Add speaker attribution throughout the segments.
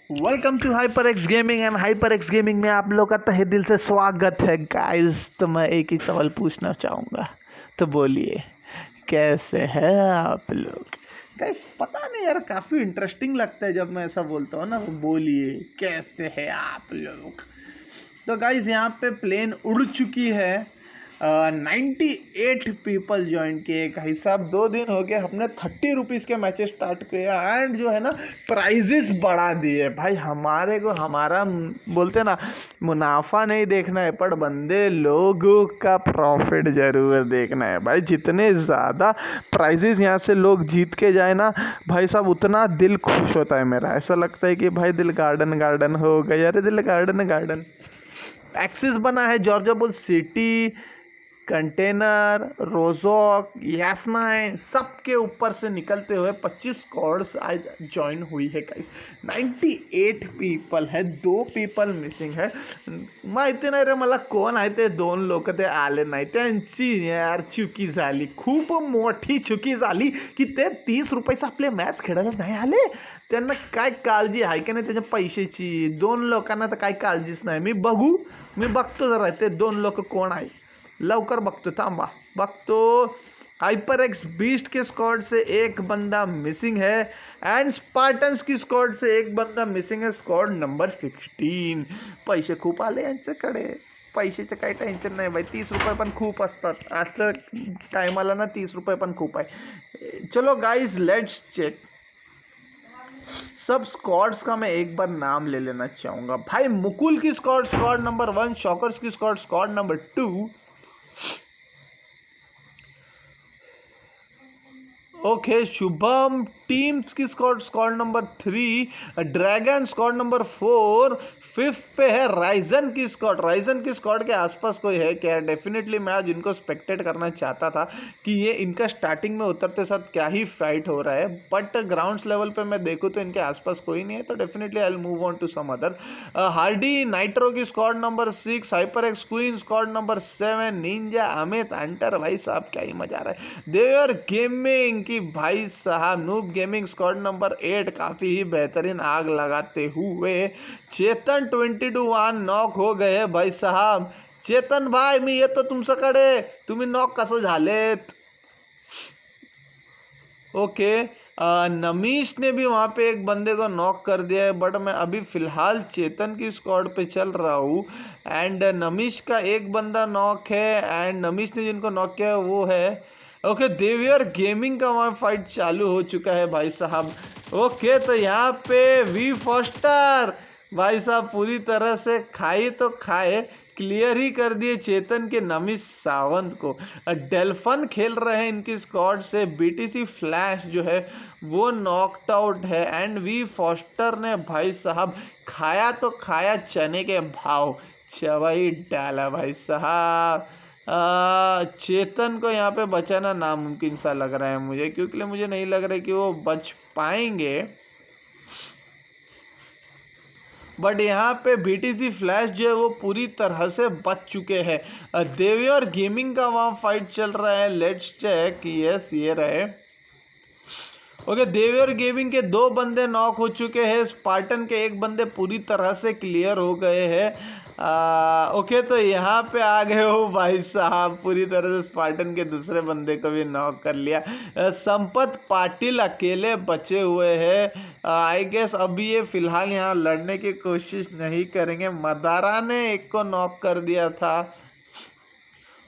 Speaker 1: Welcome to hyper X gaming and hyper X gaming में आप लोग का तहे दिल से स्वागत है गाइस। तो मैं एक ही सवाल पूछना चाहूँगा, तो बोलिए कैसे हैं आप लोग। गाइस पता नहीं यार, काफ़ी इंटरेस्टिंग लगता है जब मैं ऐसा बोलता हूँ ना, बोलिए कैसे हैं आप लोग। तो गाइस यहाँ पे प्लेन उड़ चुकी है। 98 पीपल ज्वाइन किए भाई साहब। 2 दिन हो गए, हमने 30 रुपीज़ के मैचेस स्टार्ट किए एंड जो है ना प्राइजेस बढ़ा दिए भाई। हमारे को हमारा बोलते ना मुनाफा नहीं देखना है, पर बंदे लोगों का प्रॉफिट जरूर देखना है भाई। जितने ज़्यादा प्राइजेस यहाँ से लोग जीत के जाए ना भाई साहब, उतना दिल खुश होता है मेरा। ऐसा लगता है कि भाई दिल गार्डन गार्डन हो गया। अरे दिल गार्डन गार्डन। एक्सिस बना है, जॉर्जिया बुल सिटी, कंटेनर, रोजॉक, यासनाइन, सबके ऊपर से निकलते हुए 25 स्क्वाड्स आज ज्वाइन हुई है गाइस। 98 पीपल है, 2 पीपल मिसिंग है। माहिती नाही रे मला कोण आहे ते 2 लोक ते आले नाही. त्यांची यार चुकी झाली, खूप मोठी चुकी झाली की ते 30 रुपयाचा आपले मॅच खेळायला नाही आले. त्यांना काय काळजी आहे की नाही त्याच्या पैशाची. 2 लोकांना तर काही काळजीच नाही. मी बघतो जरा ते 2 लोक कोण आहे, लवकर बघतो, थांबा बघतो. हाइपर एक्स बीस्ट के स्क्वाड से एक बंदा मिसिंग है एंड स्पार्टन्स की स्क्वाड से एक बंदा मिसिंग है, स्क्वाड नंबर 16. पैसे खूप आले यांच्याकडे, पैशाचं काही टेन्शन नाही भाई. 30 रुपये पण खूप असतात असं टायमाला ना. 30 रुपये पण खूप आहे. चलो गाइस लेट्स चेक सब स्क्वाड्स का. मैं एक बार नाम ले लेना चाहूँगा भाई. मुकुल की स्क्वाड, स्क्वाड नंबर 1. शॉकर्स की squad, squad number 2. Okay, Shubham teams की squad, squad number 3. Dragon squad number 4. 5th पे है राइजन की स्क्वाड. राइजन की स्क्वाड के आसपास कोई है क्या? डेफिनेटली मैं आज इनको स्पेक्टेट करना चाहता था कि ये इनका स्टार्टिंग में उतरते साथ क्या ही फाइट हो रहा है, बट ग्राउंड्स लेवल पे मैं देखूँ तो इनके आसपास कोई नहीं है. तो definitely I will move on to some other. Hardy Nitro की squad number 6. Hyper X Queen squad number 7. Ninja Amit Hunter. भाई साहब क्या ही मजा आ रहा है. देवर गेमिंग की भाई साहब. नूब गेमिंग स्क्वाड नंबर 8 काफी ही बेहतरीन आग लगाते हुए. चेतन 22-1 नॉक हो गए भाई साहब. चेतन भाई मी येतो तुमच्याकडे, तुम्ही नॉक कसं झालेत. ओके, नमीश ने भी वहाँ पे एक बंदे को नॉक कर दिया है, बट मैं अभी फ़िलहाल चेतन की स्क्वाड पे चल रहा हूँ एंड नमीश का एक बंदा नॉक है एंड नमीश ने जिनको नॉक किया है वो है. ओके, देवियर गेमिंग का वहाँ फाइट चालू हो चुका है भाई साहब. ओके, तो यहाँ पे वी फॉस्टर भाई साहब पूरी तरह से खाई तो खाए, क्लियर ही कर दिए चेतन के नमीश सावंत को. डेल्फन खेल रहे हैं इनकी स्क्वाड से. बीटीसी फ्लैश जो है वो नॉकड आउट है एंड वी फॉस्टर ने भाई साहब खाया तो खाया चने के भाव, चवाई डाला भाई साहब. चेतन को यहाँ पे बचाना नामुमकिन सा लग रहा है मुझे, क्योंकि मुझे नहीं लग रहा है कि वो बच पाएंगे. बट यहाँ पे बीटीसी फ्लैश जो है वो पूरी तरह से बच चुके हैं. देवियर गेमिंग का वहाँ फाइट चल रहा है. Let's check. यस ये रहे. ओके, देवियर गेमिंग के 2 बंदे नॉक हो चुके हैं. स्पार्टन के 1 बंदे पूरी तरह से क्लियर हो गए हैं. ओके, तो यहाँ पे आ गए हो भाई साहब, पूरी तरह से स्पार्टन के दूसरे बंदे को भी नॉक कर लिया. संपत पाटिल अकेले बचे हुए हैं. आई गेस अभी ये फिलहाल यहाँ लड़ने की कोशिश नहीं करेंगे. मदारा ने एक को नॉक कर दिया था.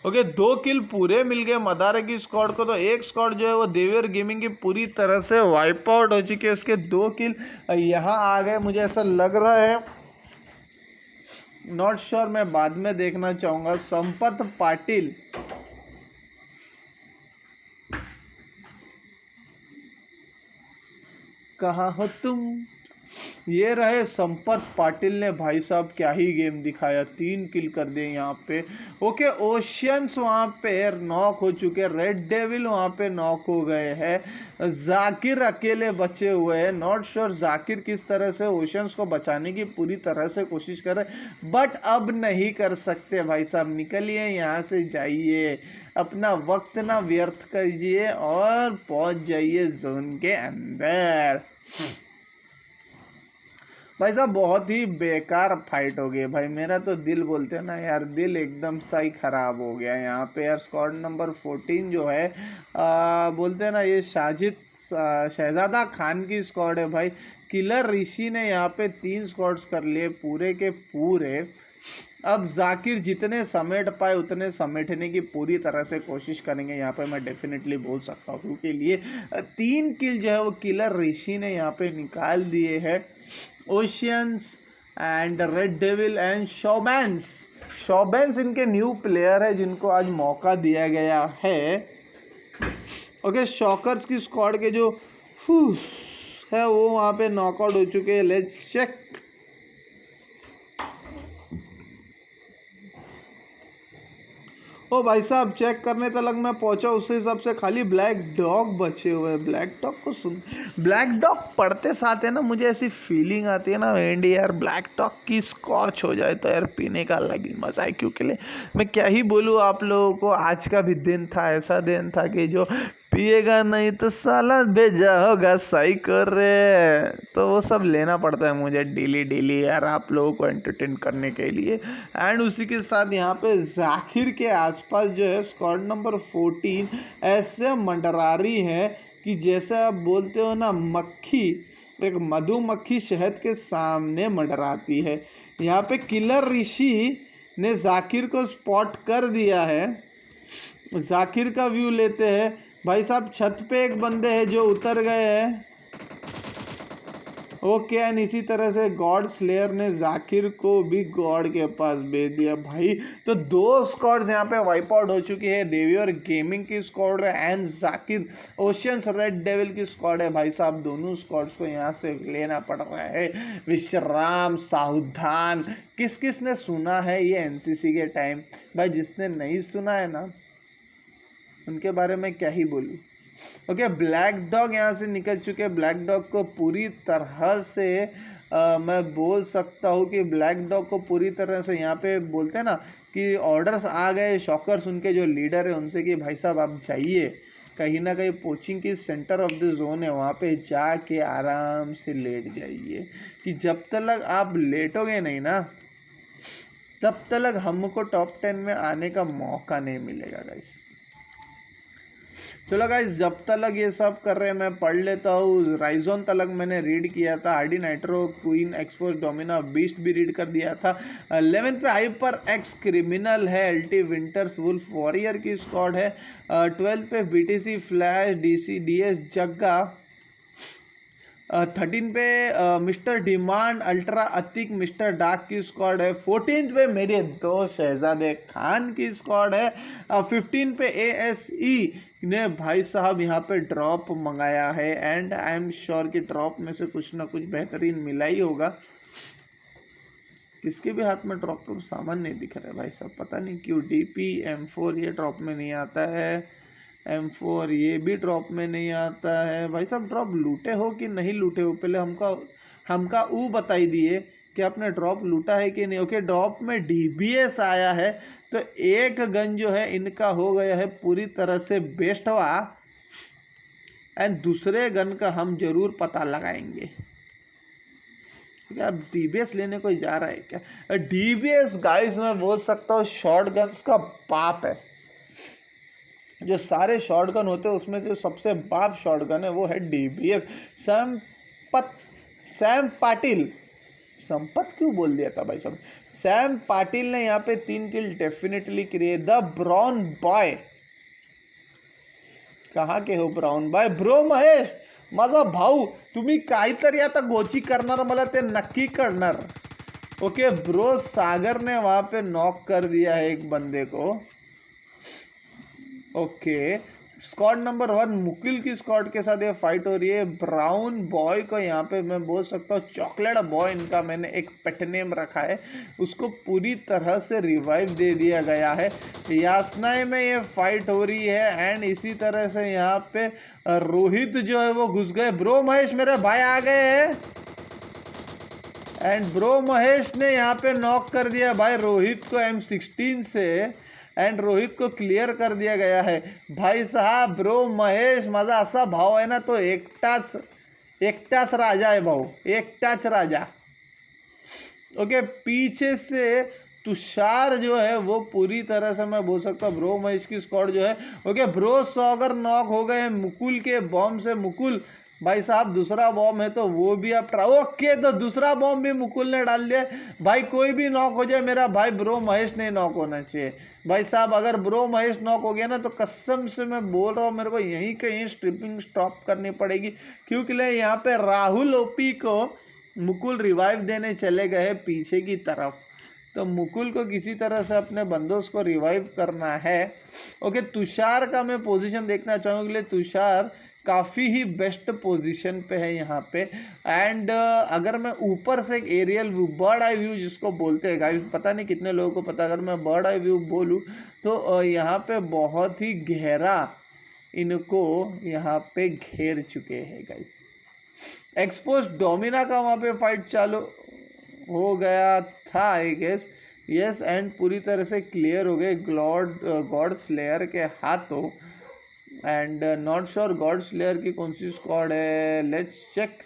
Speaker 1: ओके, 2 किल पूरे मिल गए मदारा की स्क्वाड को. तो एक स्क्वाड जो है वो देवियर गेमिंग की पूरी तरह से वाइप आउट हो चुकी है. उसके 2 किल यहाँ आ गए मुझे ऐसा लग रहा है. नॉट श्योर, मैं बाद में देखना चाहूँगा. संपत पाटिल कहाँ हो तुम. ये रहे संपत पाटिल ने भाई साहब क्या ही गेम दिखाया. 3 किल कर दिए यहाँ पे. ओके, ओशियंस वहाँ पे नॉक हो चुके हैं. रेड डेविल वहाँ पे नॉक हो गए हैं. जाकिर अकेले बचे हुए हैं. नॉट श्योर जाकिर किस तरह से ओशियंस को बचाने की पूरी तरह से कोशिश कर रहे, बट अब नहीं कर सकते भाई साहब. निकलिए यहाँ से, जाइए, अपना वक्त ना व्यर्थ कीजिए और पहुँच जाइए जोन के अंदर. भाई साहब बहुत ही बेकार फाइट हो गई भाई। मेरा तो दिल बोलते हैं ना यार, दिल एकदम सा ही खराब हो गया यहाँ पे यार। स्क्वाड नंबर 14 जो है बोलते हैं ना, ये शहजादा खान की स्क्वाड है भाई। किलर ऋषि ने यहाँ पे 3 स्क्वाड्स कर लिए पूरे के पूरे। अब जाकिर जितने समेट पाए उतने समेटने की पूरी तरह से कोशिश करेंगे यहाँ पे, मैं डेफिनेटली बोल सकता हूँ, क्योंकि लिए 3 किल जो है वो किलर ऋषि ने यहाँ पे निकाल दिए हैं। Oceans and Red Devil and शॉबैंस इनके न्यू प्लेयर है जिनको आज मौका दिया गया है। ओके, शॉकर्स की स्क्वाड के जो है वो वहाँ पे नॉकआउट हो चुके हैं। Let's check. ओ भाई साहब, चेक करने तक मैं पहुंचा उस हिसाब से खाली ब्लैक डॉग बचे हुए हैं। ब्लैक डॉग को सुन, ब्लैक डॉग पढ़ते साथ है ना, मुझे ऐसी फीलिंग आती है ना एंडी यार, ब्लैक डॉग की स्कॉच हो जाए तो यार पीने का अलग ही मजा है। क्योंकि मैं क्या ही बोलूँ आप लोगों को, आज का भी दिन था, ऐसा दिन था कि जो पिएगा नहीं तो साला भेजा होगा साइको रे। तो वो सब लेना पड़ता है मुझे डेली यार, आप लोगों को एंटरटेन करने के लिए। एंड उसी के साथ यहाँ पे जाकिर के आसपास जो है स्क्वाड नंबर 14 ऐसे मंडरा रही है कि जैसे आप बोलते हो ना, मक्खी, एक मधुमक्खी शहद के सामने मंडराती है। यहाँ पे किलर ऋषि ने जाकिर को स्पॉट कर दिया है। जाकिर का व्यू लेते हैं भाई साहब। छत पे एक बंदे हैं जो उतर गए हैं। ओके, एंड इसी तरह से गॉड स्लेयर ने जाकिर को भी गॉड के पास भेज दिया भाई। तो 2 स्क्वाड्स यहाँ पे वाइप आउट हो चुकी है। देवियर गेमिंग की स्क्वाड है and Zakir oceans red devil की स्क्वाड है भाई साहब। दोनों स्क्वाड्स को यहाँ से लेना पड़ रहा है। विश्राम सावधान, किस किस ने सुना है ये एनसीसी के टाइम भाई? जिसने नहीं सुना है ना, उनके बारे में क्या ही बोलूँ। ओके, ब्लैक डॉग यहाँ से निकल चुके हैं। ब्लैक डॉग को पूरी तरह से मैं बोल सकता हूँ कि ब्लैक डॉग को पूरी तरह से यहाँ पे बोलते हैं ना कि ऑर्डर्स आ गए शॉकर्स, उनके जो लीडर है उनसे, कि भाई साहब आप जाइए कहीं ना कहीं पोचिंग की सेंटर ऑफ द जोन है, वहाँ पे जाके आराम से लेट जाइए। कि जब तक आप लेटोगे नहीं ना, तब तक हमको टॉप 10 में आने का मौका नहीं मिलेगा गाइस। चलो गाइस, जब तक ये सब कर रहे हैं मैं पढ़ लेता हूँ। राइजोन तलक मैंने रीड किया था। RD nitro, queen, expose, Domina, beast भी रीड कर दिया था। 11th पे हाइपर एक्स क्रिमिनल है, एलटी विंटर्स वुल्फ वॉरियर की स्क्वाड है। 12th पे बीटीसी फ्लैश, डीसी डीएस जग्गा। 13 पे mister demand ultra Atiq mister dark की स्क्वाड है। 14 पे मेरे दोस्त शहजादे खान की स्क्वाड है। 15 पे एएसई ने भाई साहब यहाँ पे ड्रॉप मंगाया है एंड आई एम श्योर कि ड्रॉप में से कुछ ना कुछ बेहतरीन मिला ही होगा। किसके भी हाथ में ड्रॉप का सामान नहीं दिख रहा है भाई साहब, पता नहीं क्यों। डीपी M4 ये ड्रॉप में नहीं आता है, M4 ये भी ड्रॉप में नहीं आता है भाई साहब। ड्रॉप लूटे हो कि नहीं लूटे हो, पहले हमका वो बताई दिए कि आपने ड्रॉप लूटा है कि नहीं। ओके, ड्रॉप में DBS आया है, तो एक गन जो है इनका हो गया है पूरी तरह से बेस्ट हुआ, एंड दूसरे गन का हम जरूर पता लगाएंगे। क्या अब DBS लेने कोई जा रहा है क्या? DBS गाइस मैं बोल सकता हूँ शॉर्ट गन्स का बाप है। जो सारे शॉर्ट गन होते हैं उसमें जो सबसे बाप शॉर्ट गन है वो है DBS। सैम पाटिल, संपत क्यों बोल दिया था भाई साहब? सैम पाटिल ने यहाँ पे 3 किल डेफिनेटली किए। द ब्राउन बॉय, कहाँ के हो ब्राउन बॉय? ब्रो महेश, माझा भाऊ, तुम्ही काहीतरी आता गोची करणार, मला ते नक्की करणार। ओके ब्रो, सागर ने वहां पे नॉक कर दिया है एक बंदे को। ओके, स्क्वाड नंबर 1 मुकिल की स्क्वाड के साथ ये फाइट हो रही है। ब्राउन बॉय को यहाँ पे मैं बोल सकता हूँ चॉकलेट बॉय, इनका मैंने एक पेट नेम रखा है, उसको पूरी तरह से रिवाइव दे दिया गया है। यासनाई में ये फाइट हो रही है एंड इसी तरह से यहाँ पे रोहित जो है वो घुस गए। ब्रो महेश मेरे भाई आ गए हैं एंड ब्रो महेश ने यहाँ पे नॉक कर दिया भाई रोहित को M16 से, एंड रोहित को क्लियर कर दिया गया है भाई साहब। ब्रो महेश माझा असा भाव आहे ना, तो एकटाच राजा आहे भाऊ, एकटाच राजा। ओके, पीछे से तुषार जो है वो पूरी तरह से मैं बोल सकता हूँ ब्रो महेश की स्क्वाड जो है। ओके, ब्रो सॉगर नॉक हो गए मुकुल के बॉम्ब से। मुकुल भाई साहब दूसरा बॉम्ब है तो वो भी आप ओके, तो दूसरा बॉम्ब भी मुकुल ने डाल दिया। भाई कोई भी नॉक हो जाए, मेरा भाई ब्रो महेश नहीं नॉक होना चाहिए भाई साहब। अगर ब्रो महेश नॉक हो गया ना तो कसम से मैं बोल रहा हूँ मेरे को यहीं कहीं स्ट्रिपिंग स्टॉप करनी पड़ेगी, क्योंकि यहाँ पे राहुल ओपी को मुकुल रिवाइव देने चले गए पीछे की तरफ। तो मुकुल को किसी तरह से अपने बंदों को रिवाइव करना है। ओके, तुषार का मैं पोजीशन देखना चाहूँगा, लिए तुषार काफ़ी ही बेस्ट पोजीशन पे है यहाँ पे। एंड अगर मैं ऊपर से एक aerial view, bird eye view जिसको बोलते हैं गाइस, पता नहीं कितने लोगों को पता, अगर मैं बर्ड आई व्यू बोलूँ तो यहाँ पे बहुत ही गहरा इनको यहाँ पे घेर चुके हैं गाइस। एक्सपोज डोमिना का वहाँ पे फाइट चालू हो गया था आई गेस, यस, एंड पूरी तरह से क्लियर हो गए गॉड स्लेयर के हाथों। And not sure God Slayer की कौन सी स्क्वाड है, let's check.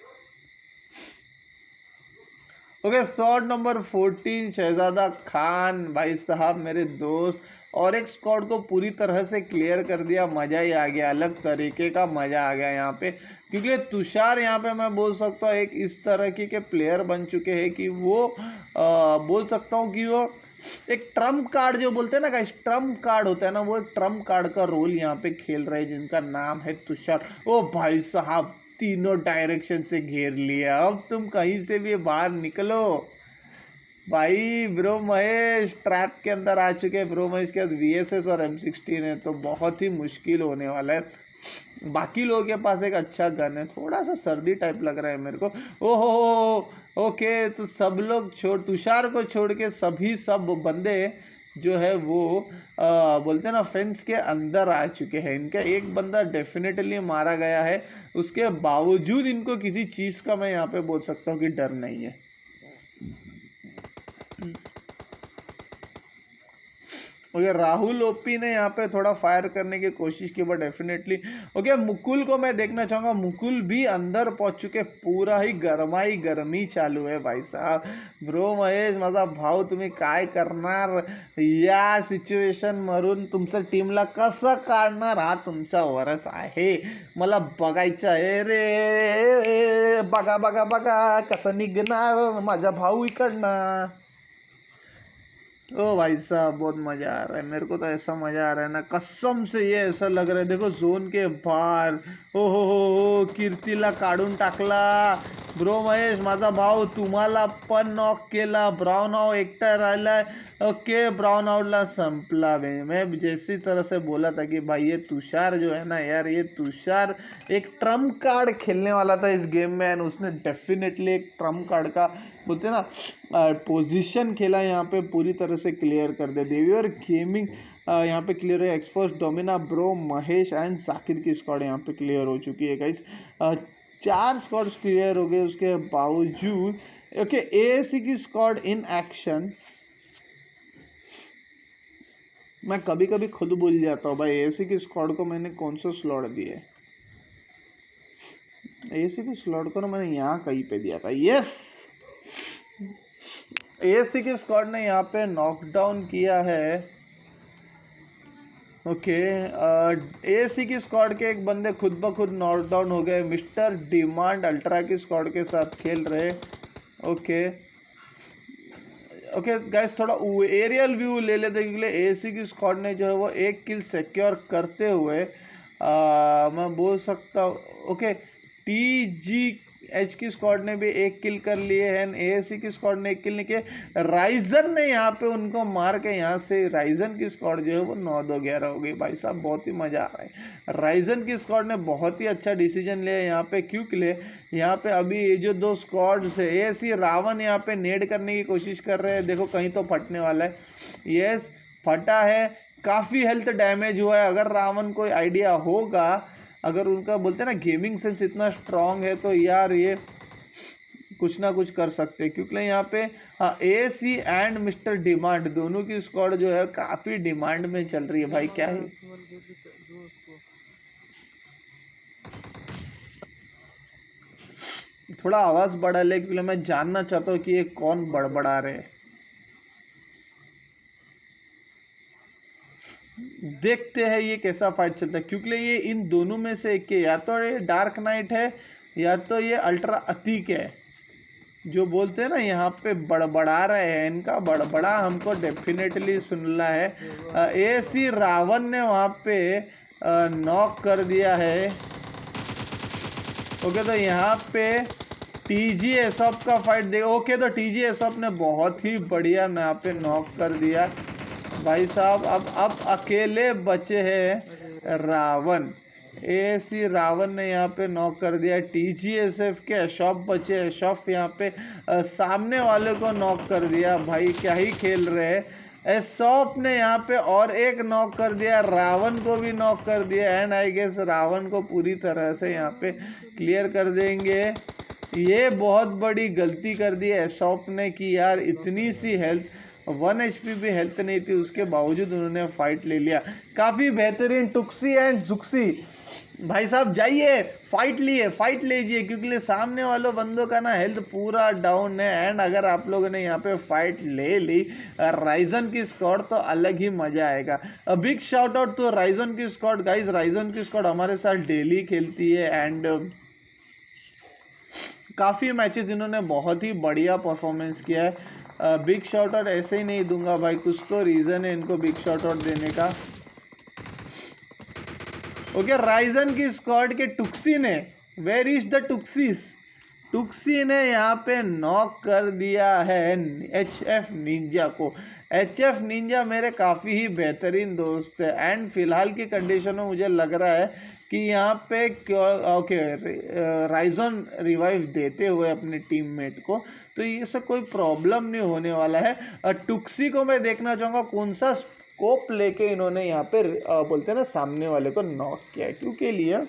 Speaker 1: Okay, squad number 14 Shahzada Khan भाई साहब मेरे दोस्त, और एक स्क्वाड को पूरी तरह से क्लियर कर दिया। मज़ा ही आ गया, अलग तरीके का मज़ा आ गया यहाँ पे, क्योंकि तुषार यहाँ पे मैं बोल सकता हूँ एक इस तरह के प्लेयर बन चुके हैं कि वो बोल सकता हूँ कि वो एक ट्रम्प कार्ड जो बोलते हैं ना गाइस, ट्रम्प कार्ड होता है ना, वो एक ट्रम्प कार्ड का रोल यहाँ पे खेल रहे हैं, जिनका नाम है तुषार। ओ भाई साहब तीनों डायरेक्शन से घेर लिया, अब तुम कहीं से भी बाहर निकलो भाई। ब्रो महेश ट्रैप के अंदर आ चुके हैं। ब्रो महेश के बाद VSS और M16 है, तो बहुत ही मुश्किल होने वाला है। बाकी लोगों के पास एक अच्छा गन है, थोड़ा सा सर्दी टाइप लग रहा है मेरे को। ओहो ओके, तो सब लोग छोड़, तुषार को छोड़ के सब बंदे जो है वो बोलते हैं ना फेंस के अंदर आ चुके हैं। इनका एक बंदा डेफिनेटली मारा गया है, उसके बावजूद इनको किसी चीज़ का मैं यहाँ पे बोल सकता हूँ कि डर नहीं है। ओके, राहुल ओपी ने यहाँ पे थोड़ा फायर करने की कोशिश की, बट डेफिनेटली ओके। मुकुल को मैं देखना चाहूँगा, मुकुल भी अंदर पहुँच चुके, पूरा ही गर्मी चालू है भाई साहब। ब्रो महेश माझा भाऊ तुम्ही काय करणार या सिच्युएशन मरून, तुमचं टीमला कसं काढणार हा तुमचा वरच आहे, मला बघायचं आहे रे। बघा बघा बघा कसं निघणार माझा भाऊ इकडनं। ओ भाई साहब बहुत मज़ा आ रहा है मेरे को, तो ऐसा मज़ा आ रहा है ना कसम से, ये ऐसा लग रहा है देखो जोन के बाहर। हो कीर्तीला काढून टाकला। ब्रो महेश माझा भाऊ तुम्हाला पण नॉक केला, ब्राउन आउट एकटा राहिलाय। ओके, ब्राउन आउटला संपला। मैं जैसी तरह से बोला था कि भाई ये तुषार जो है ना यार, ये तुषार एक ट्रम्प कार्ड खेलने वाला था इस गेम में, एंड उसने डेफिनेटली एक ट्रम्प कार्ड का बोलते ना पोजीशन खेला, यहाँ पे पूरी तरह से क्लियर कर दे। देवीवर गेमिंग यहाँ पे क्लियर है। एक्सपोर्स डोमिना ब्रो महेश एंड साकिर की स्क्वाड यहाँ पे क्लियर हो चुकी है गाइस। 4 स्क्वाड्स क्लियर हो गए, उसके बावजूद ओके AAC की स्क्वाड इन एक्शन। मैं कभी कभी खुद भूल जाता हूँ भाई AAC की स्क्वाड को मैंने कौन सा स्लॉट दिया है। AAC की स्लॉट को ना मैंने यहाँ कहीं पे दिया था, यस। AAC की स्क्वाड ने यहाँ पे नॉकडाउन किया है। ओके, AAC की स्क्वाड के एक बंदे खुद ब खुद नॉकडाउन हो गए, मिस्टर डिमांड अल्ट्रा की स्क्वाड के साथ खेल रहे। ओके ओके गाइस, थोड़ा एरियल व्यू ले लेते हैं, क्योंकि AAC की स्क्वाड ने जो है वो एक किल सिक्योर करते हुए मैं बोल सकता हूँ। ओके, TGH की स्क्वाड ने भी एक किल कर लिए हैं, AAC की स्क्वाड ने एक किल नहीं किए। राइजन ने यहाँ पे उनको मार के यहाँ से राइजन की स्क्वाड जो है वो 9-2-11 हो गई भाई साहब, बहुत ही मज़ा आ रहा है। राइजन की स्क्वाड ने बहुत ही अच्छा डिसीजन लिया यहाँ पे, क्योंकि यहाँ पे अभी ये जो 2 स्क्वाड्स है, AAC रावण यहाँ पे नेड करने की कोशिश कर रहे हैं, देखो कहीं तो फटने वाला है। यस, फटा है, काफ़ी हेल्थ डैमेज हुआ है। अगर रावण कोई आइडिया होगा, अगर उनका बोलते हैं ना गेमिंग सेंस इतना स्ट्रांग है, तो यार ये कुछ ना कुछ कर सकते हैं, क्योंकि यहाँ पे हाँ AAC एंड मिस्टर डिमांड दोनों की स्क्वाड जो है काफ़ी डिमांड में चल रही है भाई। क्या है थोड़ा आवाज़ बढ़ा ले क्योंकि मैं जानना चाहता हूँ कि ये कौन बड़बड़ा रहे। देखते हैं ये कैसा फाइट चलता है, क्योंकि ये इन दोनों में से एक के, या तो ये डार्क नाइट है या तो ये अल्ट्रा अतीक है। जो बोलते हैं ना यहाँ पे बड़बड़ा रहे हैं, इनका बड़बड़ा हमको डेफिनेटली सुनना है। AC रावण ने वहाँ पे नॉक कर दिया है। ओके, तो यहाँ पे TG एसॉप का फाइट दे। ओके, तो TG एसॉप ने बहुत ही बढ़िया यहाँ पे नॉक कर दिया भाई साहब। अब अकेले बचे हैं रावण। AC रावण ने यहाँ पे नॉक कर दिया। TGSF के एशॉप बचे। एशॉप यहाँ पे सामने वाले को नॉक कर दिया। भाई क्या ही खेल रहे हैं। एशॉप ने यहाँ पे और एक नॉक कर दिया, रावण को भी नॉक कर दिया। एंड आई गेस रावण को पूरी तरह से यहाँ पे क्लियर कर देंगे। ये बहुत बड़ी गलती कर दी एशॉप ने कि यार इतनी सी हेल्थ, 1 HP भी हेल्थ नहीं थी, उसके बावजूद उन्होंने फाइट ले लिया। काफ़ी बेहतरीन टुक्सी एंड जुक्सी भाई साहब, जाइए फाइट लीजिए क्योंकि सामने वालों बंदों का ना हेल्थ पूरा डाउन है। एंड अगर आप लोगों ने यहाँ पे फाइट ले ली राइजन की स्क्वाड तो अलग ही मजा आएगा। बिग शाउट आउट तो राइजन की स्क्वाड गाइज। राइजन की स्क्वाड हमारे साथ डेली खेलती है एंड काफ़ी मैचेस इन्होंने बहुत ही बढ़िया परफॉर्मेंस किया है। बिग शॉट आउट ऐसे ही नहीं दूंगा भाई, कुछ तो रीज़न है इनको बिग शॉट आउट देने का। ओके, राइजन की स्क्वाड के टुक्सी ने, वेयर इज द टुक्सीस, टुक्सी ने यहाँ पे नॉक कर दिया है HF निंजा को। HF निंजा मेरे काफ़ी ही बेहतरीन दोस्त है एंड फिलहाल की कंडीशन में मुझे लग रहा है कि यहाँ पे ओके राइजन रिवाइव देते हुए अपने टीममेट को, तो ये सब कोई प्रॉब्लम नहीं होने वाला है। टुक्सी को मैं देखना चाहूँगा कौन सा स्कोप लेके इन्होंने यहाँ पे बोलते हैं ना सामने वाले को नॉक किया है, क्योंकि लिए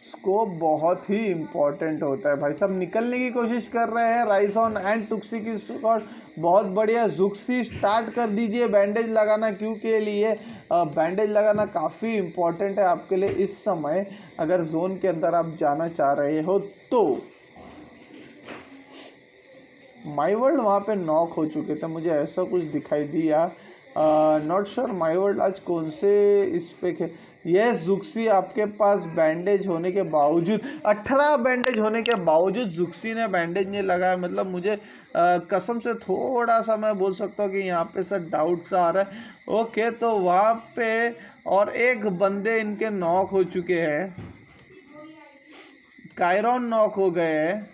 Speaker 1: स्कोप बहुत ही इम्पोर्टेंट होता है भाई। सब निकलने की कोशिश कर रहे हैं राइजन एंड टुक्सी की स्क्वाड। बहुत बढ़िया, जुक्सी स्टार्ट कर दीजिए बैंडेज लगाना, क्योंकि लिए बैंडेज लगाना काफ़ी इम्पोर्टेंट है आपके लिए इस समय, अगर जोन के अंदर आप जाना चाह रहे हो तो। माई वर्ल्ड वहाँ पे नॉक हो चुके थे, मुझे ऐसा कुछ दिखाई दिया। नॉट श्योर माई वर्ल्ड आज कौन से इस पे यस जुक्सी आपके पास बैंडेज होने के बावजूद, 18 बैंडेज होने के बावजूद जुक्सी ने बैंडेज नहीं लगाया। मतलब मुझे कसम से थोड़ा सा मैं बोल सकता हूँ कि यहाँ पे सर डाउट सा आ रहा है। ओके, तो वहाँ पे और एक बंदे इनके नॉक हो चुके हैं, कायरॉन नॉक हो गए हैं।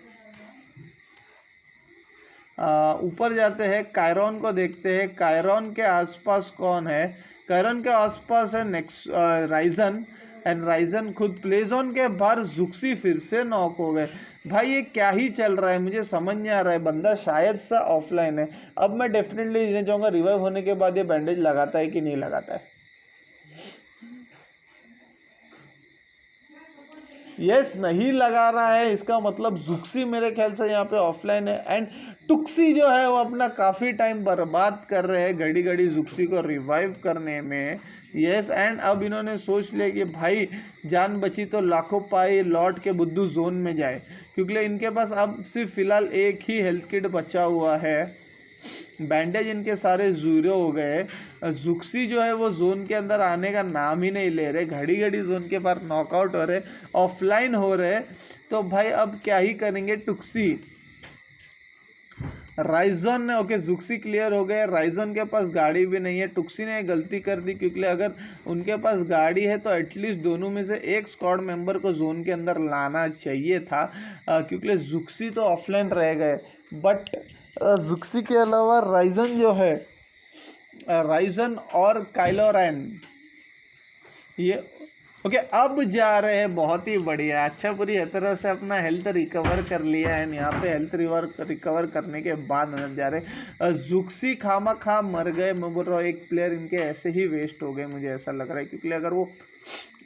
Speaker 1: ऊपर जाते हैं, कायरॉन को देखते हैं, कायरॉन के आसपास कौन है। कायरॉन के आसपास है नेक्स्ट राइजन एंड राइजन खुद प्ले जोन के बाहर। जुक्सी फिर से नॉक हो गए। भाई ये क्या ही चल रहा है, मुझे समझ नहीं आ रहा है। बंदा शायद सा ऑफलाइन है। अब मैं डेफिनेटली लेने जाऊँगा रिवाइव होने के बाद ये बैंडेज लगाता है कि नहीं लगाता है। यस नहीं लगा रहा है, इसका मतलब जुक्सी मेरे ख्याल से यहाँ पे ऑफलाइन है एंड टुक्सी जो है वो अपना काफ़ी टाइम बर्बाद कर रहे हैं घड़ी घड़ी जुक्सी को रिवाइव करने में। यस, एंड अब इन्होंने सोच लिया कि भाई जान बची तो लाखों पाई, लौट के बुद्धू जोन में जाए, क्योंकि इनके पास अब सिर्फ फिलहाल एक ही हेल्थ किट बचा हुआ है। बैंडेज इनके सारे ज़ीरो हो गए। जुक्सी जो है वो जोन के अंदर आने का नाम ही नहीं ले रहे, घड़ी घड़ी जोन के पार नॉकआउट हो रहे, ऑफलाइन हो रहे। तो भाई अब क्या ही करेंगे टुक्सी। राइजन ने ओके जुक्सी क्लियर हो गए, राइजन के पास गाड़ी भी नहीं है। टुक्सी ने गलती कर दी, क्योंकि अगर उनके पास गाड़ी है तो एटलीस्ट दोनों में से एक स्क्वाड मेंबर को जोन के अंदर लाना चाहिए था, क्योंकि जुक्सी तो ऑफलाइन रह गए। बट जुक्सी के अलावा राइजन जो है, राइजन और काइलो रेन ये ओके अब जा रहे हैं। बहुत ही बढ़िया, अच्छा पूरी तरह से अपना हेल्थ रिकवर कर लिया है। यहाँ पे हेल्थ रिकवर करने के बाद नजर जा रहे जुक्सी खामा खा मर गए। मैं बोल रहा हूँ एक प्लेयर इनके ऐसे ही वेस्ट हो गए, मुझे ऐसा लग रहा है, क्योंकि अगर वो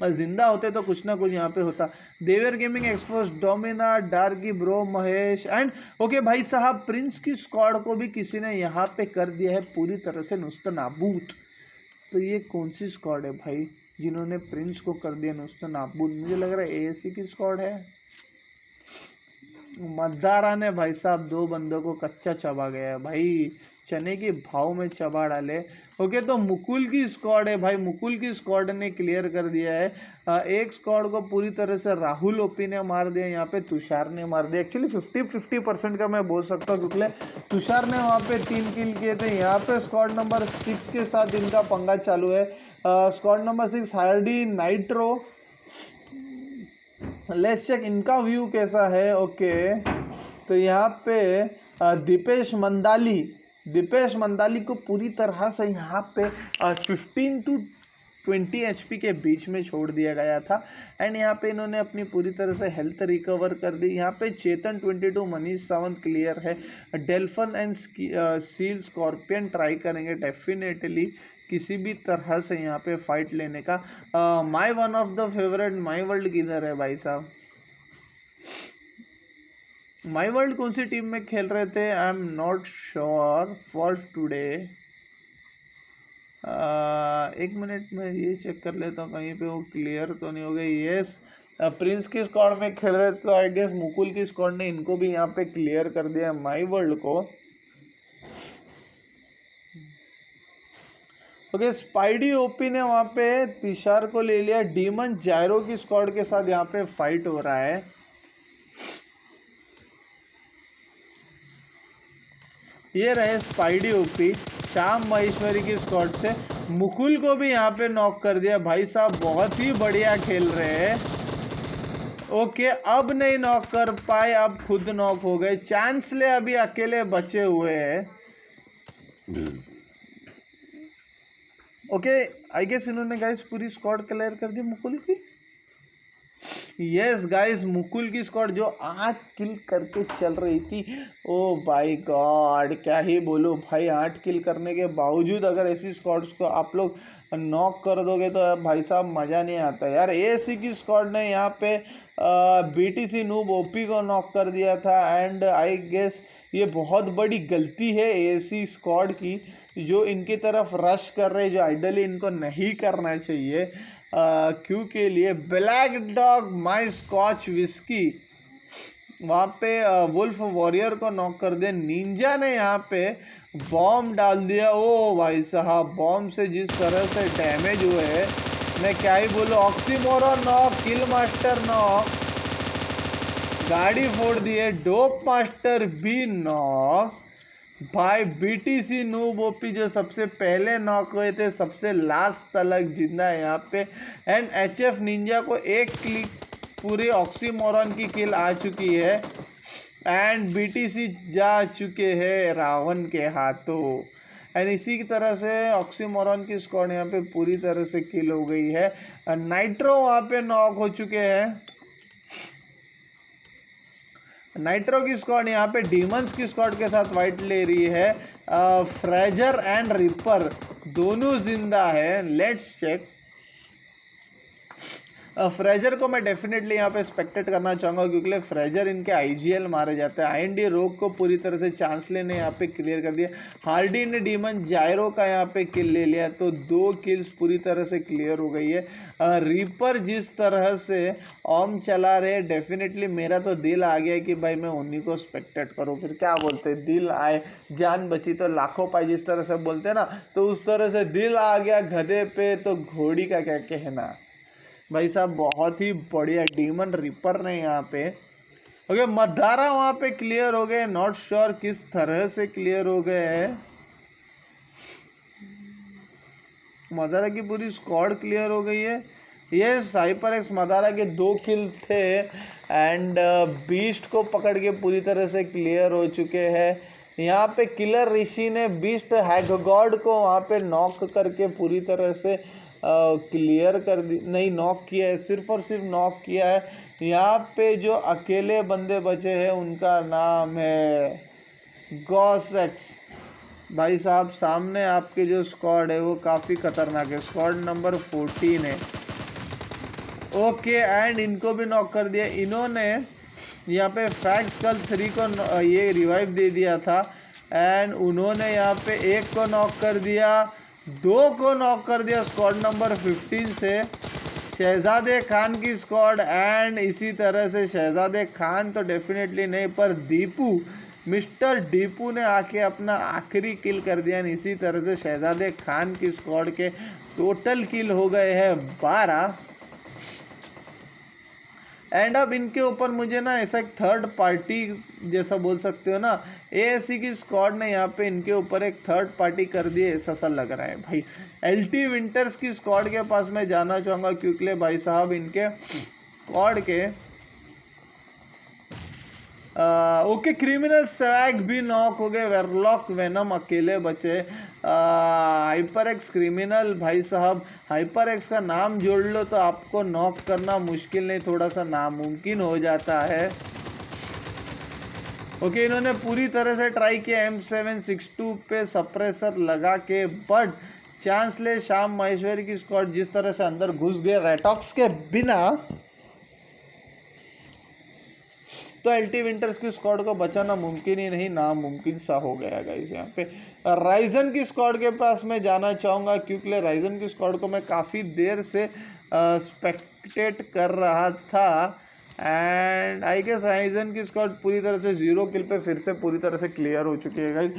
Speaker 1: जिंदा होते तो कुछ ना कुछ यहाँ पे होता। देवर गेमिंग एक्सपोज, डोमिना, Darky bro, Mahesh and okay भाई साहब प्रिंस की स्क्वाड को भी किसी ने यहाँ पे कर दिया है पूरी तरह से नुस्त नाबूद। तो ये कौन सी स्क्वाड है भाई? जिन्होंने प्रिंस को कर दिया नुस्ता नाबूद। मुझे लग रहा है एएससी की स्क्वाड है। मद्दारा ने भाई साहब 2 बंदों को कच्चा चबा गया है भाई, चने के भाव में चबा डाले। ओके, तो मुकुल की स्क्वाड है भाई, मुकुल की स्क्वाड ने क्लियर कर दिया है। एक स्क्वाड को पूरी तरह से राहुल ओपी ने मार दिया, यहाँ पे तुषार ने मार दिया। एक्चुअली 50-50% का मैं बोल सकता हूँ, क्योंकि तुषार ने वहाँ पे 3 किल किए थे। यहाँ पे स्क्वाड नंबर 6 के साथ इनका पंगा चालू है। Squad number 6 Hardy Nitro, let's check इनका व्यू कैसा है। ओके, तो यहाँ पे दीपेश मंदाली को पूरी तरह से यहाँ पे 15 to 20 HP के बीच में छोड़ दिया गया था। एंड यहाँ पे इन्होंने अपनी पूरी तरह से हेल्थ रिकवर कर दी। यहाँ पे चेतन 22, मनीष सावंत क्लियर है। डेल्फन एंड सील स्कॉर्पियन ट्राई करेंगे डेफिनेटली किसी भी तरह से यहाँ पे फाइट लेने का। My one of the favourite my world किधर है भाई साहब? माई वर्ल्ड कौन सी टीम में खेल रहे थे? I am not sure for today. एक मिनट में ये चेक कर लेता हूँ कहीं पे वो क्लियर तो नहीं हो गई। यस, प्रिंस की स्क्वाड में खेल रहे थे, तो आई गेस मुकुल की स्क्वाड ने इनको भी यहाँ पे क्लियर कर दिया माई वर्ल्ड को। ओके, स्पाइडी ओपी ने वहाँ पे तुषार को ले लिया। डीमन जायरो की स्क्वाड के साथ यहाँ पे फाइट हो रहा है। ये रहे स्पाइडी ओपी श्याम महेश्वरी की स्क्वाड से। मुकुल को भी यहाँ पे नॉक कर दिया भाई साहब, बहुत ही बढ़िया खेल रहे हैं। ओके, अब नहीं नॉक कर पाए, अब खुद नॉक हो गए। चांस ले अभी अकेले बचे हुए हैं। ओके, आई गेस इन्होंने गाइस पूरी स्क्वाड क्लियर कर दी मुकुल की। यस गाइस, मुकुल की स्क्वाड जो 8 किल करके चल रही थी, ओ भाई गॉड क्या ही बोलूं भाई। 8 किल करने के बावजूद अगर ऐसी स्क्वाड्स को आप लोग नॉक कर दोगे तो भाई साहब मज़ा नहीं आता यार। एएससी की स्क्वाड ने यहाँ पे बीटीसी नूब ओपी को नॉक कर दिया था। एंड आई गेस ये बहुत बड़ी गलती है एएससी स्क्वाड की, जो इनकी तरफ रश कर रहे, जो आइडली इनको नहीं करना चाहिए। क्यों के लिए ब्लैक डॉग माई स्कॉच विस्की वहाँ पे वुल्फ वॉरियर को नॉक कर दिया। निंजा ने यहाँ पे बॉम्ब डाल दिया। ओ भाई साहब, बॉम्ब से जिस तरह से डैमेज हुए हैं मैं क्या ही बोलूँ। ऑक्सीमोरन नॉक, किल मास्टर नॉक, गाड़ी फोड़ दिए, डोप मास्टर भी नॉक भाई। बीटीसी नूब ओपी जो सबसे पहले नॉक हुए थे, सबसे लास्ट तक जिंदा है यहाँ पे। एंड एचएफ निंजा को एक क्लिक पूरी ऑक्सीमोरन की किल आ चुकी है। एंड बीटीसी जा चुके हैं रावण के हाथों। एंड इसी की तरह से ऑक्सीमोरन की स्क्वाड यहाँ पे पूरी तरह से किल हो गई है। नाइट्रो वहाँ पे नॉक हो चुके हैं। नाइट्रो की स्क्वाड यहाँ पे डीमंस की स्क्वाड के साथ फाइट ले रही है। फ्रेजर एंड रिपर दोनों जिंदा है। Let's check. फ्रेजर को मैं डेफिनेटली यहाँ पे स्पेक्टेट करना चाहूँगा, क्योंकि फ्रेजर इनके आईजीएल मारे जाते हैं। आईएनडी रोग को पूरी तरह से चांसले ने यहाँ पे क्लियर कर दिया। हार्डी ने डीमन जायरो का यहाँ पे किल ले लिया, तो 2 किल्स पूरी तरह से क्लियर हो गई है। रीपर जिस तरह से ऑम चला रहे, डेफिनेटली मेरा तो दिल आ गया कि भाई मैं उन्हीं को स्पेक्टेट करूँ। फिर क्या बोलते, दिल आए जान बची तो लाखों पाए, जिस तरह से बोलते ना, तो उस तरह से दिल आ गया गधे पे तो घोड़ी का क्या कहना भाई साहब। बहुत ही बढ़िया डीमन रिपर ने यहाँ पे। ओके, मदारा वहाँ पे क्लियर हो गए। नॉट श्योर किस तरह से क्लियर हो गए हैं। मदारा की पूरी स्क्वाड क्लियर हो गई है। ये साइपर एक्स मदारा के 2 किल थे। एंड बीस्ट को पकड़ के पूरी तरह से क्लियर हो चुके हैं। यहाँ पे किलर ऋषि ने बीस्ट हैग गॉड को वहाँ पे नॉक करके पूरी तरह से क्लियर कर दी, नहीं नॉक किया है, सिर्फ और सिर्फ नॉक किया है। यहाँ पे जो अकेले बंदे बचे हैं उनका नाम है गॉसेक्स। भाई साहब, सामने आपके जो स्क्वाड है वो काफ़ी खतरनाक है। स्क्वाड नंबर 14 है। ओके, एंड इनको भी नॉक कर दिया। इन्होंने यहाँ पे फैक्ट कल 3 को ये रिवाइव दे दिया था। एंड उन्होंने यहाँ पे 1 को नॉक कर दिया, 2 को नॉक कर दिया स्क्वाड नंबर 15 से शहजादे खान की स्क्वाड। एंड इसी तरह से शहजादे खान तो डेफिनेटली नहीं, पर दीपू, मिस्टर दीपू ने आके अपना आखिरी किल कर दिया। इसी तरह से शहजादे खान की स्क्वाड के टोटल किल हो गए हैं 12। एंड अब इनके ऊपर मुझे ना ऐसा एक थर्ड पार्टी जैसा बोल सकते हो ना, एएससी की स्क्वाड ने यहाँ पे इनके ऊपर एक थर्ड पार्टी कर दी, ऐसा सा लग रहा है भाई। एलटी विंटर्स की स्क्वाड के पास मैं जाना चाहूँगा, क्योंकि भाई साहब इनके स्क्वाड के ओके क्रिमिनल स्वैग भी नॉक हो गए, वेरलॉक वेनम अकेले बचे। हाइपर एक्स क्रिमिनल भाई साहब, हाइपर एक्स का नाम जोड़ लो तो आपको नॉक करना मुश्किल नहीं, थोड़ा सा नामुमकिन हो जाता है। ओके इन्होंने पूरी तरह से ट्राई किया M762 पे सप्रेसर लगा के, बट चांस ले श्याम माहेश्वरी की स्क्वाड जिस तरह से अंदर घुस गए रेटॉक्स के बिना, तो एलटी विंटर्स की स्क्वाड को बचाना मुमकिन ही नहीं, नामुमकिन सा हो गया गाइस। यहाँ पे राइजन की स्क्वाड के पास मैं जाना चाहूँगा, क्योंकि राइजन की स्क्वाड को मैं काफ़ी देर से स्पेक्टेट कर रहा था। एंड आई गेस राइजन की स्क्वाड पूरी तरह से 0 किल पे फिर से पूरी तरह से क्लियर हो चुकी है guys.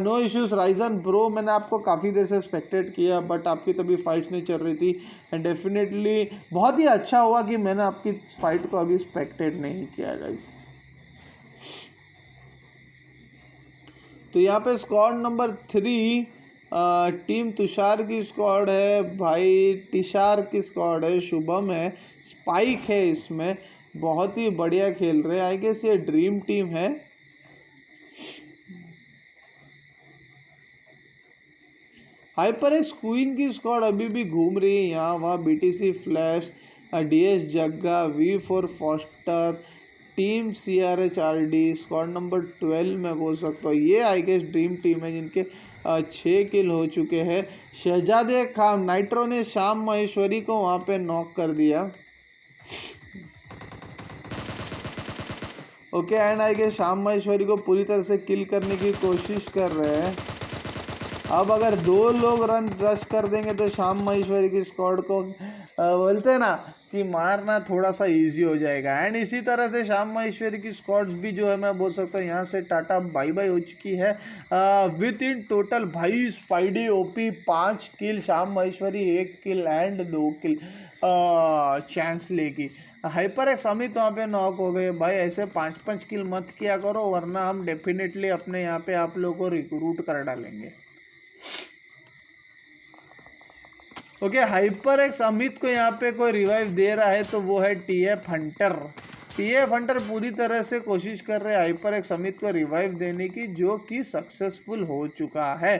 Speaker 1: No issues Raizen bro, मैंने आपको काफ़ी देर से स्पेक्टेट किया, बट आपकी तभी फाइट नहीं चल रही थी। एंड डेफिनेटली बहुत ही अच्छा हुआ कि मैंने आपकी फाइट को अभी स्पेक्टेट नहीं किया गाइस। तो यहाँ पे स्क्वाड नंबर 3 टीम तुषार की स्क्वाड है भाई, तिशार की स्क्वाड है, शुभम है, स्पाइक है, इसमें बहुत ही बढ़िया खेल रहे हैं। आई गेस ये ड्रीम टीम है। हाइपर एक्स क्वीन की स्क्वाड अभी भी घूम रही है यहाँ वहाँ, बीटीसी फ्लैश, डीएस जग्गा, V4 foster, team CRHRD, squad number 12 मैं बोल सकता हूँ। ये आई गेस ड्रीम टीम है जिनके 6 किल हो चुके हैं। शहजादे खान, नाइट्रो ने श्याम माहेश्वरी को वहाँ पे नॉक कर दिया। Okay and I guess Shyam Maheshwari को पूरी तरह से किल करने की कोशिश कर रहे हैं। अब अगर 2 लोग रन रश कर देंगे तो श्याम माहेश्वरी की स्क्वाड को बोलते हैं ना कि मारना थोड़ा सा इजी हो जाएगा। एंड इसी तरह से श्याम माहेश्वरी की स्क्वाड्स भी जो है मैं बोल सकता हूँ यहाँ से टाटा बाय बाय हो चुकी है। विथ इन टोटल भाई spidey OP 5 kill, Shyam Maheshwari 1 kill and 2 kill chance लेगी। हाइपर एक्स अमित वहाँ पे नॉक हो गए भाई। ऐसे 5-5 किल मत किया करो, वरना हम डेफिनेटली अपने यहाँ पे आप लोगों को रिक्रूट कर डालेंगे। ओके हाइपर एक्स अमित को यहाँ पे कोई रिवाइव दे रहा है तो वो है TF हंटर। TF हंटर पूरी तरह से कोशिश कर रहे हैं हाइपर एक्स अमित को रिवाइव देने की, जो कि सक्सेसफुल हो चुका है।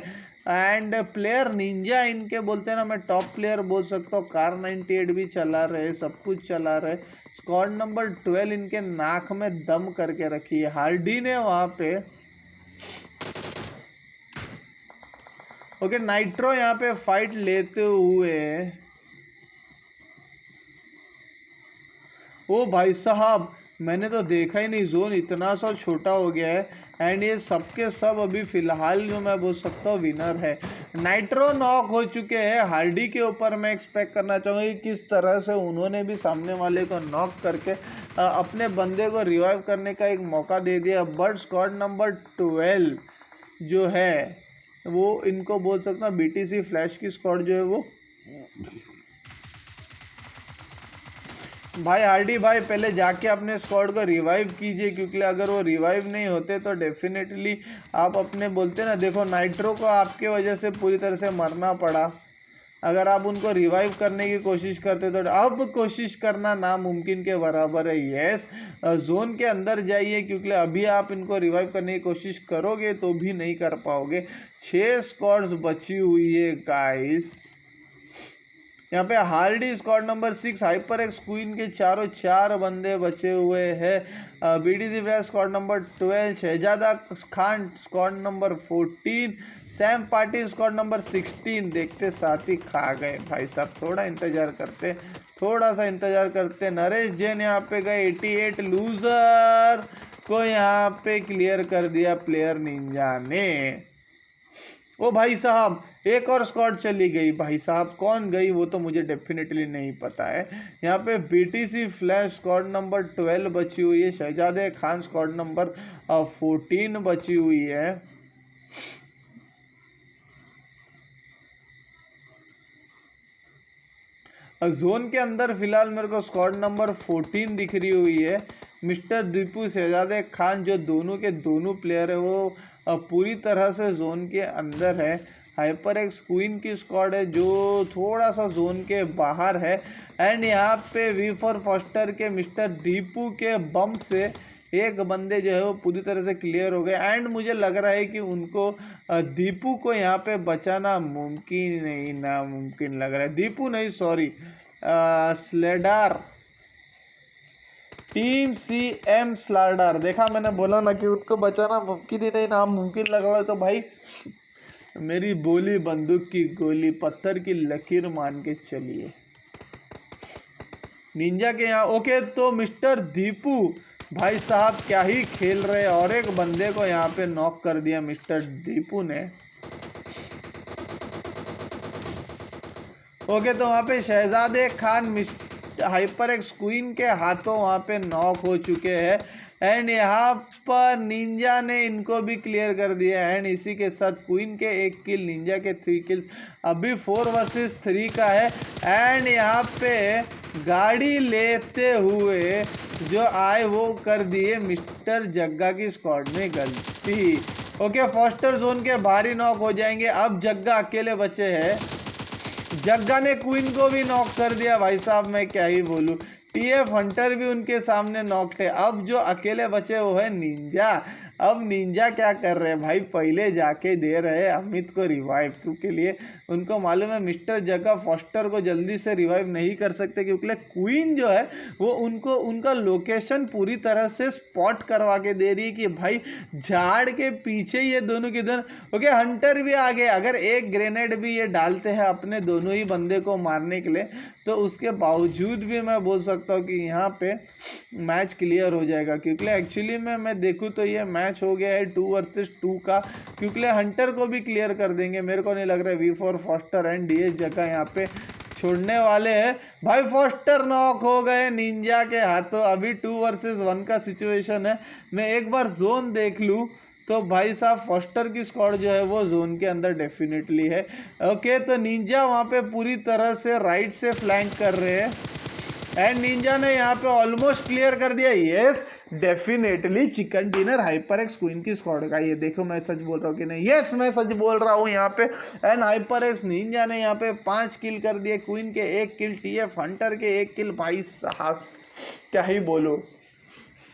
Speaker 1: एंड प्लेयर निंजा इनके बोलते हैं ना, मैं टॉप प्लेयर बोल सकता हूँ, कार 98 भी चला रहे, सब कुछ चला रहे। स्क्वाड नंबर 12 इनके नाक में दम करके रखी है। हार्डी ने वहाँ पे ओके नाइट्रो यहाँ पे फाइट लेते हुए, ओ भाई साहब मैंने तो देखा ही नहीं, जोन इतना सा छोटा हो गया है। एंड ये सबके सब अभी फिलहाल जो मैं बोल सकता हूँ विनर है। नाइट्रो नॉक हो चुके हैं। हार्डी के ऊपर मैं एक्सपेक्ट करना चाहूँगा कि किस तरह से उन्होंने भी सामने वाले को नॉक करके अपने बंदे को रिवाइव करने का एक मौका दे दिया। बट स्क्वाड नंबर 12 जो है वो इनको बोल सकता हूँ बीटीसी फ्लैश की स्क्वाड जो है वो, भाई हार्डी भाई पहले जाके अपने स्क्वाड को रिवाइव कीजिए, क्योंकि अगर वो रिवाइव नहीं होते तो डेफिनेटली आप अपने बोलते ना, देखो नाइट्रो को आपके वजह से पूरी तरह से मरना पड़ा। अगर आप उनको रिवाइव करने की कोशिश करते तो अब कोशिश करना नामुमकिन के बराबर है। यस जोन के अंदर जाइए, क्योंकि अभी आप इनको रिवाइव करने की कोशिश करोगे तो भी नहीं कर पाओगे। 6 स्क्वाड्स बची हुई है गाइस। यहाँ पे Hardy squad number 6, Hyper X Queen के चारों 4 बंदे बचे हुए हैं। BTC Flash squad number 12, Shahzada Khan squad number 14, Sam Patil squad number 16। देखते साथ ही खा गए भाई साहब, थोड़ा इंतजार करते, थोड़ा सा इंतजार करते। नरेश जैन यहाँ पे गए, 88 लूजर को यहाँ पे क्लियर कर दिया प्लेयर निंजा ने। ओ भाई साहब, एक और स्क्वाड चली गई भाई साहब, कौन गई वो तो मुझे डेफिनेटली नहीं पता है। यहाँ पे बीटीसी फ्लैश स्क्वाड नंबर 12 बची हुई है, शहजादे खान स्क्वाड नंबर 14 बची हुई है। जोन के अंदर फिलहाल मेरे को स्क्वाड नंबर 14 दिख रही हुई है। मिस्टर दीपू, शहजादे खान, जो दोनों के दोनों प्लेयर है वो पूरी तरह से जोन के अंदर है। हाइपर एक्स क्वीन की स्क्वाड है जो थोड़ा सा जोन के बाहर है। एंड यहाँ पे वी फॉर फॉस्टर के मिस्टर दीपू के बम से एक बंदे जो है वो पूरी तरह से क्लियर हो गए। एंड मुझे लग रहा है कि उनको दीपू को यहाँ पे बचाना मुमकिन नहीं, नामुमकिन लग रहा है। दीपू नहीं, सॉरी, स्लेडार, टीम CM स्लाडार। देखा, मैंने बोला ना कि उनको बचाना मुमकिन ही नहीं, नामुमकिन लग रहा है। तो भाई मेरी बोली बंदूक की गोली, पत्थर की लकीर मान के चलिए। निंजा के यहाँ ओके, तो मिस्टर दीपू भाई साहब क्या ही खेल रहे, और एक बंदे को यहाँ पे नॉक कर दिया मिस्टर दीपू ने। ओके, तो वहाँ पे शहजादे खान हाइपर एक्स क्वीन के हाथों वहाँ पे नॉक हो चुके हैं। एंड यहाँ पर निंजा ने इनको भी क्लियर कर दिया। एंड इसी के साथ क्वीन के 1 किल, निंजा के 3 किल्स, अभी 4 वर्सेस 3 का है। एंड यहाँ पे गाड़ी लेते हुए जो आए वो कर दिए मिस्टर जग्गा की स्क्वाड में गलती। ओके, फॉस्टर जोन के बाहरी नॉक हो जाएंगे। अब जग्गा अकेले बचे हैं। जग्गा ने क्वीन को भी नॉक कर दिया भाई साहब, मैं क्या ही बोलूं। TF हंटर भी उनके सामने नॉक्ड है। अब जो अकेले बचे वो है निंजा। अब निंजा क्या कर रहे हैं भाई, पहले जाके दे रहे हैं अमित को रिवाइव, क्योंकि लिए उनको मालूम है मिस्टर जग्गा फॉस्टर को जल्दी से रिवाइव नहीं कर सकते, क्योंकि क्वीन जो है वो उनको उनका लोकेशन पूरी तरह से स्पॉट करवा के दे रही है कि भाई झाड़ के पीछे ये दोनों किधर। ओके, हंटर भी आ गए। अगर एक ग्रेनेड भी ये डालते हैं अपने दोनों ही बंदे को मारने के लिए, तो उसके बावजूद भी मैं बोल सकता हूँ कि यहाँ पे मैच क्लियर हो जाएगा। क्योंकि एक्चुअली में मैं देखूँ तो ये मैच हो गया है 2 वर्सेस 2 का, क्योंकि हंटर को भी क्लियर कर देंगे। मेरे को नहीं लग रहा है V for Foster and DS जगह यहाँ पे छोड़ने वाले हैं। भाई फॉस्टर नॉक हो गए निंजा के हाथों। अभी 2 वर्सेस 1 का सिचुएशन है। मैं एक बार जोन देख लूँ तो भाई साहब फॉस्टर की स्क्वाड जो है वो जोन के अंदर डेफिनेटली है। ओके, तो निंजा वहाँ पे पूरी तरह से राइट से फ्लैंक कर रहे हैं। एंड निंजा ने यहाँ पे ऑलमोस्ट क्लियर कर दिया। Yes, definitely chicken dinner hyper X queen की स्क्वाड का। ये देखो मैं सच बोल रहा हूँ कि नहीं, यस मैं सच बोल रहा हूँ यहाँ पे। एंड हाइपर एक्स निंजा ने यहाँ पे 5 किल कर दिए, क्वीन के 1 किल, TF हंटर के 1 किल। भाई साहब क्या ही बोलो,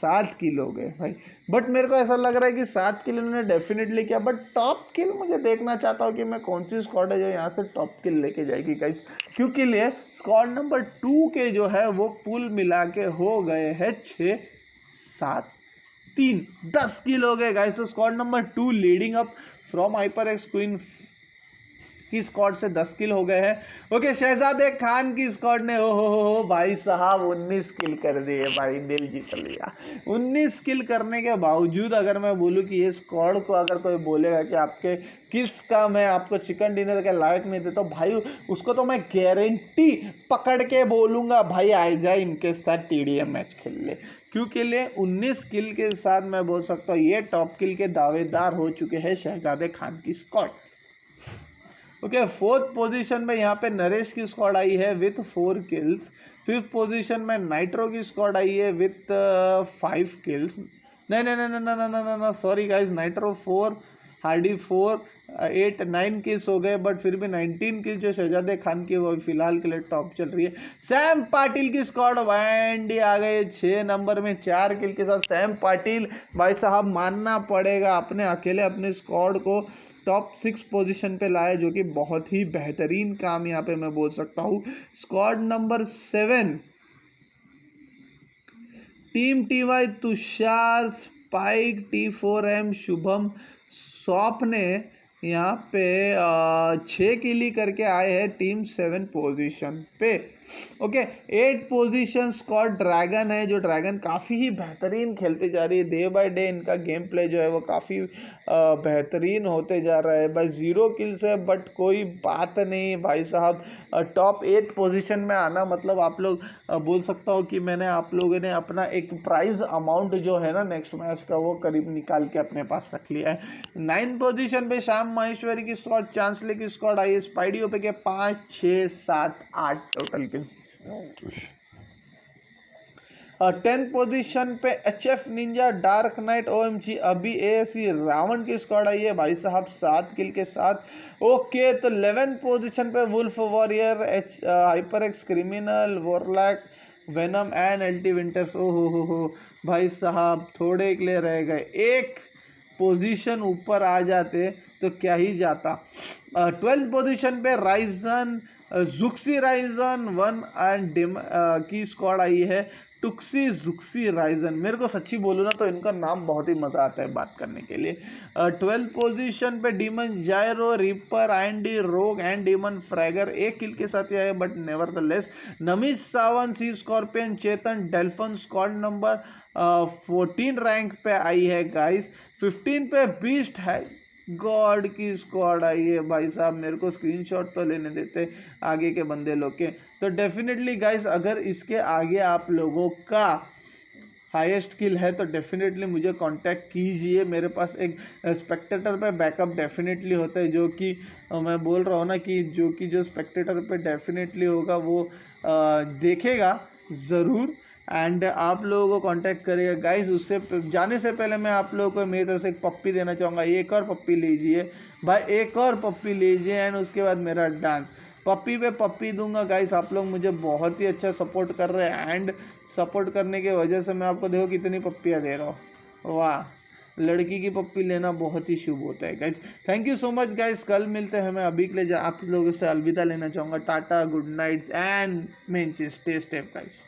Speaker 1: 7 किल हो गए भाई। बट मेरे को ऐसा लग रहा है कि 7 किल उन्होंने डेफिनेटली किया, बट टॉप किल मुझे देखना चाहता हूँ कि मैं कौन सी स्क्वाड है जो यहाँ से टॉप किल लेके जाएगी गाइस। क्योंकि लिए स्क्वाड नंबर 2 के जो है वो पुल मिला के हो गए हैं 6 7 3 10 किल हो गए गाइस। तो squad number 2 leading up from hyper X queen की स्क्वाड से 10 किल हो गए हैं। ओके, शहजादे खान की स्क्वाड ने हो भाई साहब 19 किल कर दिए भाई, दिल जीत लिया। 19 किल करने के बावजूद अगर मैं बोलूँ कि ये स्क्वाड को अगर कोई बोलेगा कि आपके किस काम है, आपको चिकन डिनर के लायक नहीं थे, तो भाई उसको तो मैं गारंटी पकड़ के बोलूँगा भाई आ जाए इनके साथ TDM मैच खेल ले। क्योंकि लिए 19 किल के साथ मैं बोल सकता हूँ ये टॉप किल के दावेदार हो चुके हैं शहजादे खान की स्क्वाड। ओके, 4th पोजीशन में यहाँ पे नरेश की स्क्वाड आई है विथ 4 किल्स। 5th पोजीशन में नाइट्रो की स्क्वाड आई है विथ 5 किल्स। नहीं, sorry guys, nitro 4, Hardy 4, 8 9 kills हो गए। बट फिर भी 19 किल जो शहजादे खान की वो फिलहाल के लिए टॉप चल रही है। सैम पाटिल की स्क्वाड वैंडी आ गए 6 नंबर में 4 किल के साथ। सैम पाटिल भाई साहब मानना पड़ेगा, अपने अकेले अपने स्क्वाड को टॉप 6 पोजीशन पे लाए, जो कि बहुत ही बेहतरीन काम यहाँ पे मैं बोल सकता हूँ। Squad number 7 team TY Tushar, spike, T4M, Shubham, shop ने यहाँ पे 6 किली करके आए हैं टीम 7 पोजीशन पे। ओके, 8 पोजीशन स्क्वाड ड्रैगन है, जो ड्रैगन काफ़ी ही बेहतरीन खेलते जा रही है। डे बाय डे इनका गेम प्ले जो है वो काफ़ी बेहतरीन होते जा रहा है भाई। 0 किल्स है बट कोई बात नहीं भाई साहब। टॉप 8 पोजीशन में आना मतलब आप लोग बोल सकता हो कि मैंने आप लोगों ने अपना एक प्राइज अमाउंट जो है ना नेक्स्ट मैच का वो करीब निकाल के अपने पास रख लिया है। 9 पोजीशन पे श्याम माहेश्वरी की स्क्वाड, चांसले की स्क्वाड आई है, स्पाइडी ओपे के 5 6 7 8 टोटल किल्स। 10 पोजीशन पे HF Ninja, dark night, OMG, अभी ASE रावण की स्क्वाड आई है भाई साहब 7 किल के साथ। ओके, तो 11 पोजीशन पे Wolf Warrior, Hyper X Criminal, Warlock, Venom and एल्टी विंटर्स। ओ हो भाई साहब, थोड़े के लिए रह गए, एक पोजीशन ऊपर आ जाते तो क्या ही जाता। 12 पोजीशन पे राइजन, जुक्सी राइजन 1 एंड की स्क्वाड आई है, टुक्सी जुक्सी राइजन। मेरे को सच्ची बोलूँ ना तो इनका नाम बहुत ही मज़ा आता है बात करने के लिए। 12 पोजीशन पे Demon Gyro, Ripper, Andy Rogue and Demon Fragger 1 kill के साथ आया है but nevertheless. Namit Sawan, C Scorpion, Chetan, डेल्फन स्क्वाड नंबर 14 रैंक पे आई है गाइस। 15 पे बीस्ट है गॉड की स्क्वाड आई है भाई साहब। मेरे को स्क्रीनशॉट तो लेने देते आगे के बंदे लोग के। तो डेफिनेटली गाइस, अगर इसके आगे आप लोगों का हाईएस्ट किल है तो डेफिनेटली मुझे कांटेक्ट कीजिए। मेरे पास एक स्पेक्टेटर पे बैकअप डेफिनेटली होता है, जो कि मैं बोल रहा हूँ ना कि जो स्पेक्टेटर पे डेफिनेटली होगा वो देखेगा ज़रूर एंड आप लोगों को कांटेक्ट करेगा गाइस। उससे जाने से पहले मैं आप लोगों को मेरी तरफ से एक पप्पी देना चाहूँगा। एक और पप्पी लीजिए भाई, एक और पप्पी लीजिए एंड उसके बाद मेरा डांस। पप्पी पे पप्पी दूंगा गाइस। आप लोग मुझे बहुत ही अच्छा सपोर्ट कर रहे हैं एंड सपोर्ट करने की वजह से मैं आपको देखो कितनी पप्पियाँ दे रहा हूँ। वाह, लड़की की पप्पी लेना बहुत ही शुभ होता है guys. Thank you so much guys, कल मिलते हैं। मैं अभी के लिए आप लोगों से अलविदा लेना चाहूँगा। Tata, good nights and main चीज स्टे सेफ गाइस।